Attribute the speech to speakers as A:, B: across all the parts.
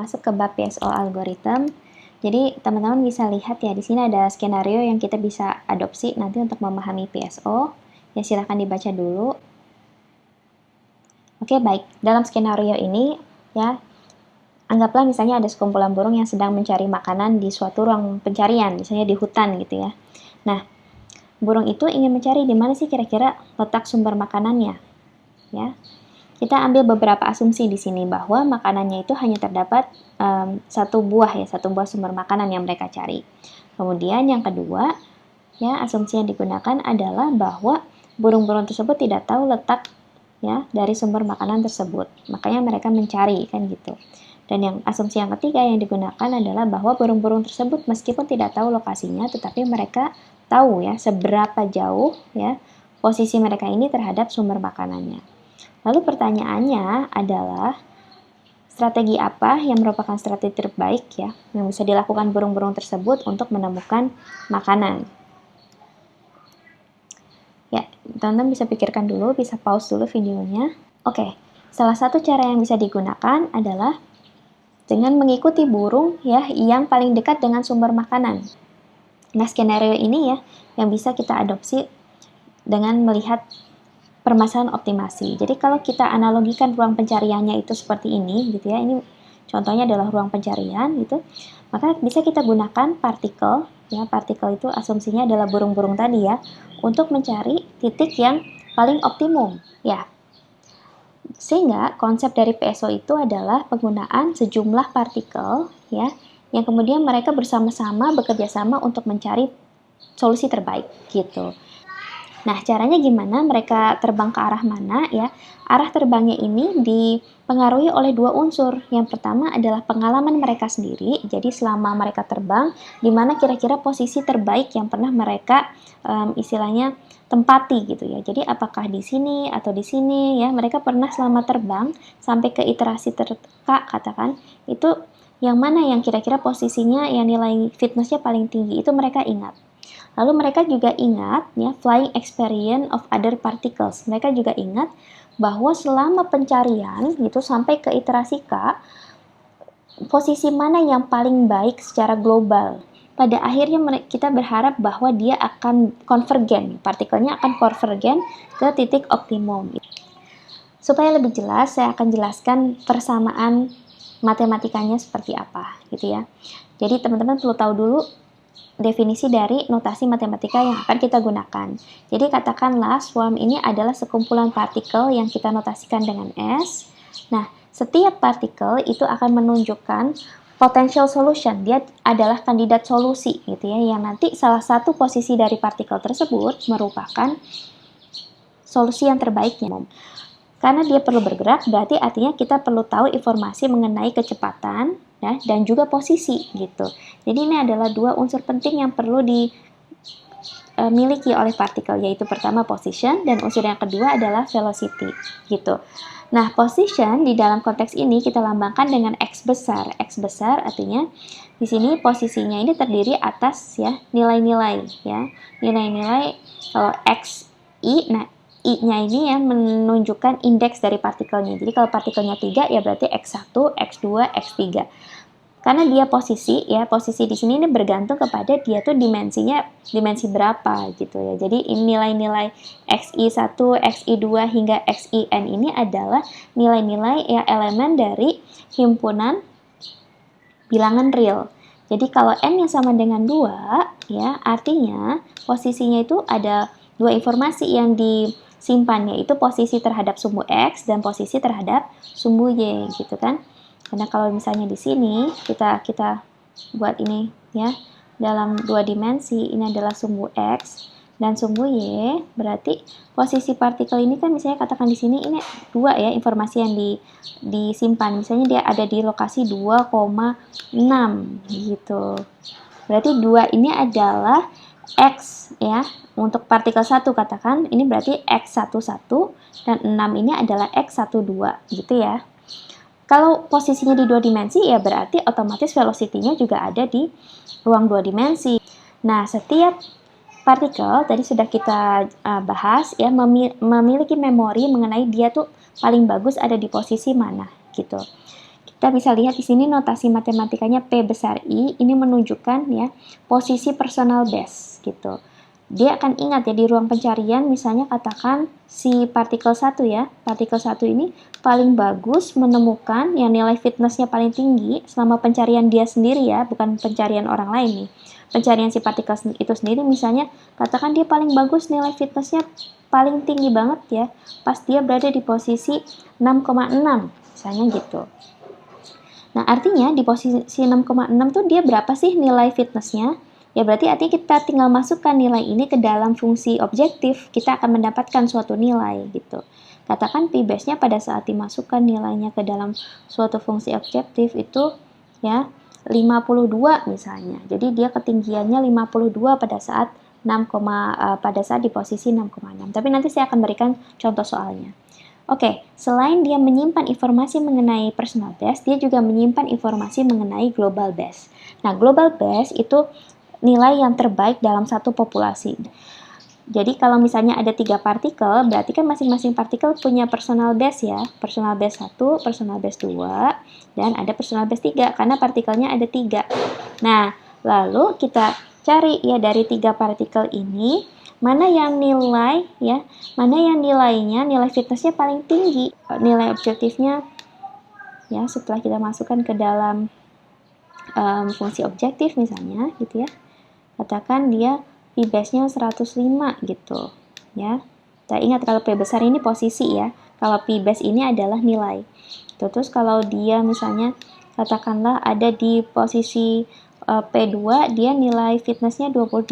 A: masuk ke bab PSO algorithm. Jadi teman-teman bisa lihat ya, di sini ada skenario yang kita bisa adopsi nanti untuk memahami PSO. Ya silahkan dibaca dulu. Oke, baik. Dalam skenario ini ya, anggaplah misalnya ada sekumpulan burung yang sedang mencari makanan di suatu ruang pencarian, misalnya di hutan gitu ya. Nah, burung itu ingin mencari di mana sih kira-kira letak sumber makanannya. Ya, kita ambil beberapa asumsi di sini bahwa makanannya itu hanya terdapat satu buah sumber makanan yang mereka cari. Kemudian yang kedua, ya asumsi yang digunakan adalah bahwa burung-burung tersebut tidak tahu letak ya dari sumber makanan tersebut. Makanya mereka mencari kan gitu. Dan yang asumsi yang ketiga yang digunakan adalah bahwa burung-burung tersebut meskipun tidak tahu lokasinya, tetapi mereka tahu ya seberapa jauh ya posisi mereka ini terhadap sumber makanannya. Lalu pertanyaannya adalah, strategi apa yang merupakan strategi terbaik ya yang bisa dilakukan burung-burung tersebut untuk menemukan makanan? Ya, teman-teman bisa pikirkan dulu, bisa pause dulu videonya. Oke, salah satu cara yang bisa digunakan adalah dengan mengikuti burung ya yang paling dekat dengan sumber makanan. Nah, skenario ini ya yang bisa kita adopsi dengan melihat permasalahan optimasi. Jadi kalau kita analogikan ruang pencariannya itu seperti ini gitu ya, ini contohnya adalah ruang pencarian gitu, maka bisa kita gunakan partikel ya, partikel itu asumsinya adalah burung-burung tadi ya, untuk mencari titik yang paling optimum ya. Sehingga konsep dari PSO itu adalah penggunaan sejumlah partikel ya, yang kemudian mereka bersama-sama bekerja sama untuk mencari solusi terbaik gitu. Nah, caranya gimana? Mereka terbang ke arah mana ya? Arah terbangnya ini dipengaruhi oleh dua unsur. Yang pertama adalah pengalaman mereka sendiri. Jadi selama mereka terbang, di mana kira-kira posisi terbaik yang pernah mereka istilahnya tempati gitu ya. Jadi apakah di sini atau di sini ya? Mereka pernah selama terbang sampai ke iterasi katakan itu yang mana yang kira-kira posisinya yang nilai fitnessnya paling tinggi itu mereka ingat. Lalu mereka juga ingat ya flying experience of other particles. Mereka juga ingat bahwa selama pencarian gitu sampai ke iterasi K, posisi mana yang paling baik secara global. Pada akhirnya kita berharap bahwa dia akan konvergen, partikelnya akan konvergen ke titik optimum. Supaya lebih jelas, saya akan jelaskan persamaan matematikanya seperti apa gitu ya. Jadi teman-teman perlu tahu dulu definisi dari notasi matematika yang akan kita gunakan. Jadi katakanlah swarm ini adalah sekumpulan partikel yang kita notasikan dengan S. Nah, setiap partikel itu akan menunjukkan potential solution. Dia adalah kandidat solusi gitu ya, yang nanti salah satu posisi dari partikel tersebut merupakan solusi yang terbaiknya. Karena dia perlu bergerak, berarti artinya kita perlu tahu informasi mengenai kecepatan ya, dan juga posisi gitu. Jadi ini adalah dua unsur penting yang perlu dimiliki oleh partikel, yaitu pertama position dan unsur yang kedua adalah velocity gitu. Nah, position di dalam konteks ini kita lambangkan dengan X besar. X besar artinya di sini posisinya ini terdiri atas ya nilai-nilai ya. Nilai-nilai kalau X, I, nah I-nya ini yang menunjukkan indeks dari partikelnya. Jadi kalau partikelnya 3 ya berarti X1, X2, X3. Karena dia posisi ya, posisi di sini ini bergantung kepada dia tuh dimensinya dimensi berapa gitu ya. Jadi nilai-nilai XI1, XI2 hingga XIN ini adalah nilai-nilai ya elemen dari himpunan bilangan real. Jadi kalau n-nya sama dengan 2 ya, artinya posisinya itu ada dua informasi yang simpan, yaitu posisi terhadap sumbu X dan posisi terhadap sumbu Y gitu kan. Karena kalau misalnya di sini kita buat ini ya dalam dua dimensi, ini adalah sumbu X dan sumbu Y, berarti posisi partikel ini kan misalnya katakan di sini ini 2 ya informasi yang disimpan. Misalnya dia ada di lokasi 2,6 gitu. Berarti 2 ini adalah X ya, untuk partikel 1 katakan, ini berarti X11 dan 6 ini adalah X12 gitu ya. Kalau posisinya di dua dimensi ya berarti otomatis velocity-nya juga ada di ruang dua dimensi. Nah, setiap partikel tadi sudah kita bahas ya memiliki memori mengenai dia tuh paling bagus ada di posisi mana gitu. kita bisa lihat di sini notasi matematikanya P besar I, ini menunjukkan ya posisi personal best gitu. Dia akan ingat ya di ruang pencarian, misalnya katakan si partikel 1 ya, partikel 1 ini paling bagus menemukan yang nilai fitnessnya paling tinggi selama pencarian dia sendiri ya, bukan pencarian orang lain nih. Pencarian si partikel itu sendiri, misalnya katakan dia paling bagus nilai fitnessnya paling tinggi banget ya, pas dia berada di posisi 6,6 misalnya gitu. Nah, artinya di posisi 6,6 tuh dia berapa sih nilai fitnessnya? Ya berarti artinya kita tinggal masukkan nilai ini ke dalam fungsi objektif, kita akan mendapatkan suatu nilai gitu. Katakan P base-nya pada saat dimasukkan nilainya ke dalam suatu fungsi objektif itu ya 52 misalnya. Jadi dia ketinggiannya 52 pada saat pada saat di posisi 6,6. Tapi nanti saya akan berikan contoh soalnya. Oke, selain dia menyimpan informasi mengenai personal best, dia juga menyimpan informasi mengenai global best. Nah, global best itu nilai yang terbaik dalam satu populasi. Jadi kalau misalnya ada 3 partikel, berarti kan masing-masing partikel punya personal best ya. Personal best 1, personal best 2, dan ada personal best 3, karena partikelnya ada 3. Nah, lalu kita cari ya dari 3 partikel ini, mana yang nilainya, nilai fitnessnya paling tinggi. Nilai objektifnya, ya setelah kita masukkan ke dalam fungsi objektif misalnya, gitu ya. Katakan dia P base-nya 105 gitu ya. Kita ingat kalau P besar ini posisi ya, kalau P base ini adalah nilai. Terus kalau dia misalnya katakanlah ada di posisi P2, dia nilai fitnessnya 28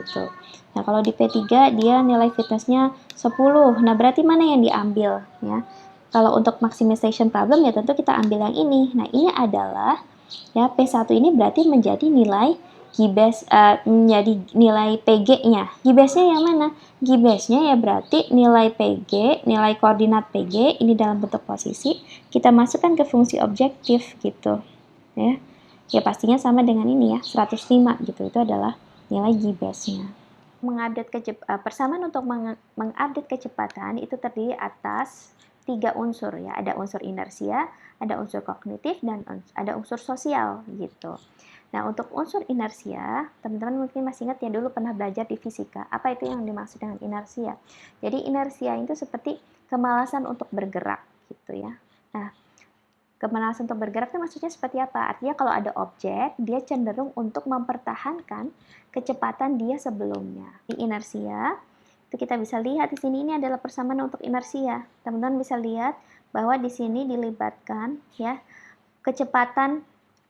A: gitu. Nah, kalau di P3 dia nilai fitnessnya 10. Nah, berarti mana yang diambil ya? Kalau untuk maximization problem ya tentu kita ambil yang ini. Nah, ini adalah ya P1 ini berarti menjadi nilai G-base, menjadi nilai PG-nya. G-base-nya yang mana? G-base-nya ya berarti nilai PG, nilai koordinat PG ini dalam bentuk posisi, kita masukkan ke fungsi objektif gitu. Ya. Ya pastinya sama dengan ini ya, 105 gitu. Itu adalah nilai G-base-nya. Persamaan untuk mengupdate kecepatan itu terdiri atas 3 unsur ya. Ada unsur inersia, ada unsur kognitif, dan ada unsur sosial gitu. Nah, untuk unsur inersia, teman-teman mungkin masih ingat ya dulu pernah belajar di fisika. Apa itu yang dimaksud dengan inersia? Jadi inersia itu seperti kemalasan untuk bergerak gitu ya. Nah, kemalasan untuk bergerak itu maksudnya seperti apa? Artinya kalau ada objek, dia cenderung untuk mempertahankan kecepatan dia sebelumnya. Di inersia, itu kita bisa lihat di sini ini adalah persamaan untuk inersia. Teman-teman bisa lihat bahwa di sini dilibatkan ya kecepatan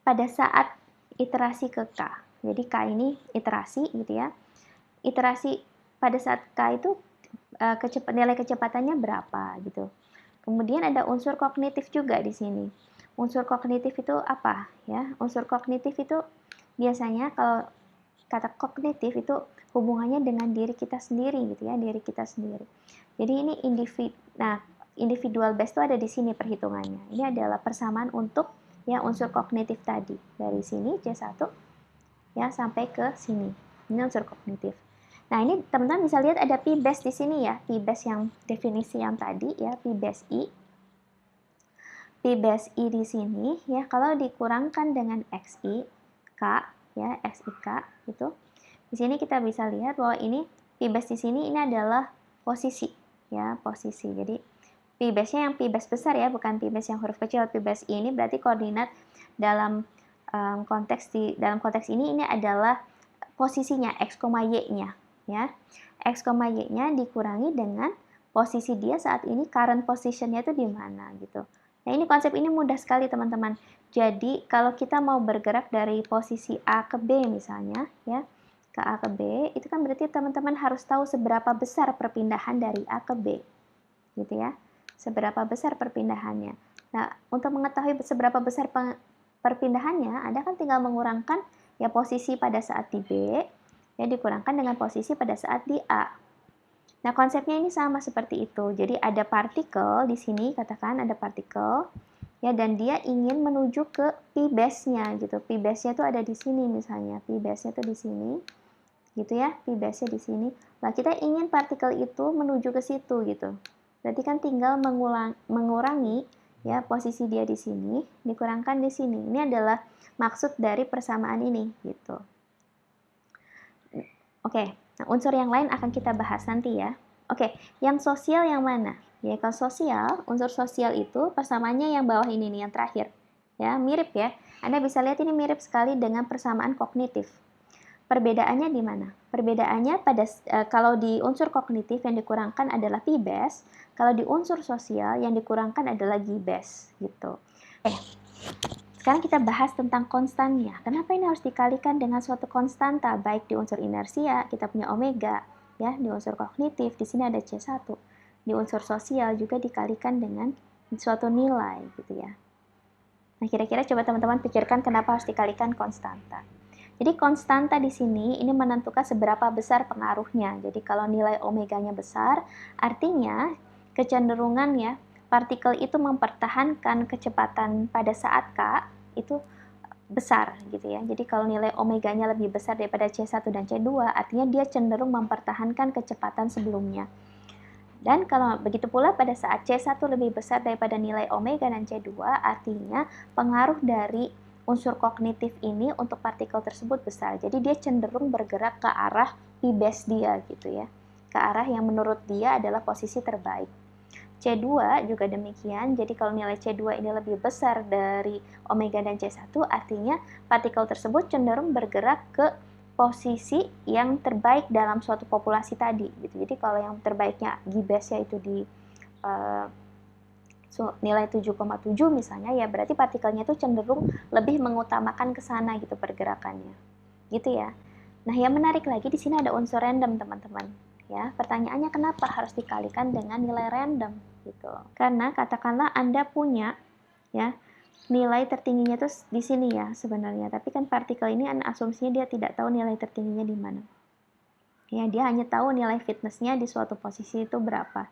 A: pada saat iterasi ke K. Jadi K ini iterasi gitu ya. Iterasi pada saat K itu nilai kecepatannya berapa gitu. Kemudian ada unsur kognitif juga di sini. Unsur kognitif itu apa ya? Unsur kognitif itu biasanya kalau kata kognitif itu hubungannya dengan diri kita sendiri gitu ya, diri kita sendiri. Jadi ini individual base itu ada di sini perhitungannya. Ini adalah persamaan untuk ya unsur kognitif tadi dari sini C1 ya sampai ke sini. Ini unsur kognitif. Nah, ini teman-teman bisa lihat ada P base di sini ya. P base yang definisi yang tadi ya, P base I. P base I di sini ya kalau dikurangkan dengan XI K ya, XI K itu. Di sini kita bisa lihat bahwa ini P base di sini ini adalah posisi ya, posisi. Jadi P base-nya yang P base besar ya, bukan P base yang huruf kecil. P base ini berarti koordinat dalam dalam konteks ini adalah posisinya X, Y-nya ya. X, Y-nya dikurangi dengan posisi dia saat ini, current position-nya itu di mana gitu. Nah, ini konsep ini mudah sekali teman-teman. Jadi, kalau kita mau bergerak dari posisi A ke B misalnya ya, ke A ke B, itu kan berarti teman-teman harus tahu seberapa besar perpindahan dari A ke B. Gitu ya. Seberapa besar perpindahannya. Nah, untuk mengetahui seberapa besar perpindahannya, Anda kan tinggal mengurangkan ya posisi pada saat di B, ya dikurangkan dengan posisi pada saat di A. Nah, konsepnya ini sama seperti itu. Jadi ada partikel di sini, katakan ada partikel, ya dan dia ingin menuju ke P base-nya gitu. P base-nya itu ada di sini misalnya. P base-nya itu di sini. Gitu ya, P base-nya di sini. Nah, kita ingin partikel itu menuju ke situ gitu. Berarti kan tinggal mengurangi ya, posisi dia di sini dikurangkan di sini. Ini adalah maksud dari persamaan ini gitu. Oke, nah unsur yang lain akan kita bahas nanti ya. Oke, yang sosial yang mana? Ya, kalau sosial, unsur sosial itu persamaannya yang bawah ini nih, yang terakhir. Ya, mirip ya. Anda bisa lihat ini mirip sekali dengan persamaan kognitif. Perbedaannya di mana? Perbedaannya pada kalau di unsur kognitif yang dikurangkan adalah P-base, kalau di unsur sosial yang dikurangkan adalah G-base gitu. Sekarang kita bahas tentang konstannya. Kenapa ini harus dikalikan dengan suatu konstanta, baik di unsur inersia, kita punya omega, ya, di unsur kognitif, di sini ada C1. Di unsur sosial juga dikalikan dengan suatu nilai, gitu ya. Nah, kira-kira coba teman-teman pikirkan kenapa harus dikalikan konstanta. Jadi konstanta di sini ini menentukan seberapa besar pengaruhnya. Jadi kalau nilai omeganya besar, artinya kecenderungan ya partikel itu mempertahankan kecepatan pada saat K itu besar gitu ya. Jadi kalau nilai omeganya lebih besar daripada C1 dan C2, artinya dia cenderung mempertahankan kecepatan sebelumnya. Dan kalau begitu pula pada saat C1 lebih besar daripada nilai omega dan C2, artinya pengaruh dari unsur kognitif ini untuk partikel tersebut besar. Jadi dia cenderung bergerak ke arah P-base dia gitu ya. Ke arah yang menurut dia adalah posisi terbaik. C2 juga demikian, jadi kalau nilai C2 ini lebih besar dari omega dan C1, artinya partikel tersebut cenderung bergerak ke posisi yang terbaik dalam suatu populasi tadi. Gitu. Jadi kalau yang terbaiknya G-base itu di nilai 7,7 misalnya, ya berarti partikelnya itu cenderung lebih mengutamakan ke sana gitu pergerakannya. Gitu ya. Nah, yang menarik lagi di sini ada unsur random, teman-teman. Ya, pertanyaannya kenapa harus dikalikan dengan nilai random gitu. Karena katakanlah Anda punya ya nilai tertingginya itu di sini ya sebenarnya, tapi kan partikel ini asumsinya dia tidak tahu nilai tertingginya di mana. Ya, dia hanya tahu nilai fitnessnya di suatu posisi itu berapa.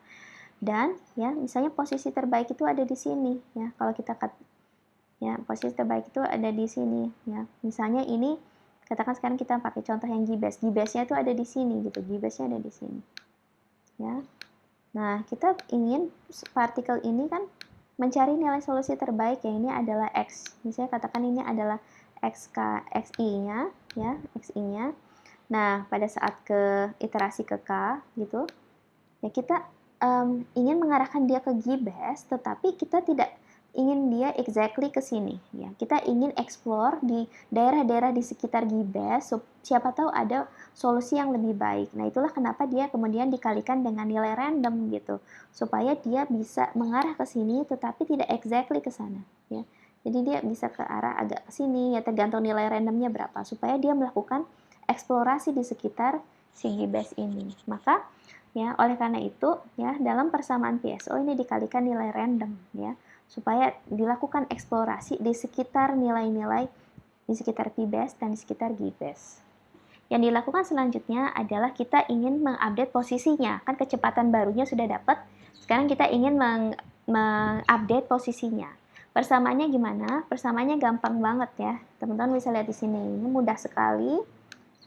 A: Dan ya, misalnya posisi terbaik itu ada di sini ya. Kalau kita ya, posisi terbaik itu ada di sini ya. Misalnya ini katakan sekarang kita pakai contoh yang G-base. G-base-nya itu ada di sini gitu. G-base-nya ada di sini. Ya. Nah, kita ingin partikel ini kan mencari nilai solusi terbaik, yang ini adalah X. Misalnya katakan ini adalah XI-nya, ya, XI-nya. Nah, pada saat ke iterasi ke K gitu, ya kita ingin mengarahkan dia ke G-base, tetapi kita tidak ingin dia exactly ke sini ya. Kita ingin explore di daerah-daerah di sekitar G-base, siapa tahu ada solusi yang lebih baik. Nah, itulah kenapa dia kemudian dikalikan dengan nilai random gitu, supaya dia bisa mengarah ke sini tetapi tidak exactly ke sana ya. Jadi dia bisa ke arah agak ke sini ya, tergantung nilai randomnya berapa, supaya dia melakukan eksplorasi di sekitar si G-base ini. Maka ya, oleh karena itu ya dalam persamaan PSO ini dikalikan nilai random ya, supaya dilakukan eksplorasi di sekitar nilai-nilai di sekitar P-base dan di sekitar G-base. Yang dilakukan selanjutnya adalah kita ingin mengupdate posisinya. Kan kecepatan barunya sudah dapat, sekarang kita ingin mengupdate posisinya. Persamaannya gimana? Persamaannya gampang banget ya. Teman-teman bisa lihat di sini. Ini mudah sekali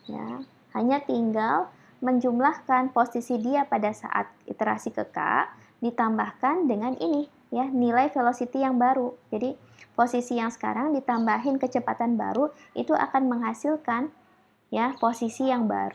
A: ya. Hanya tinggal menjumlahkan posisi dia pada saat iterasi ke K ditambahkan dengan ini ya, nilai velocity yang baru. Jadi posisi yang sekarang ditambahin kecepatan baru itu akan menghasilkan ya posisi yang baru.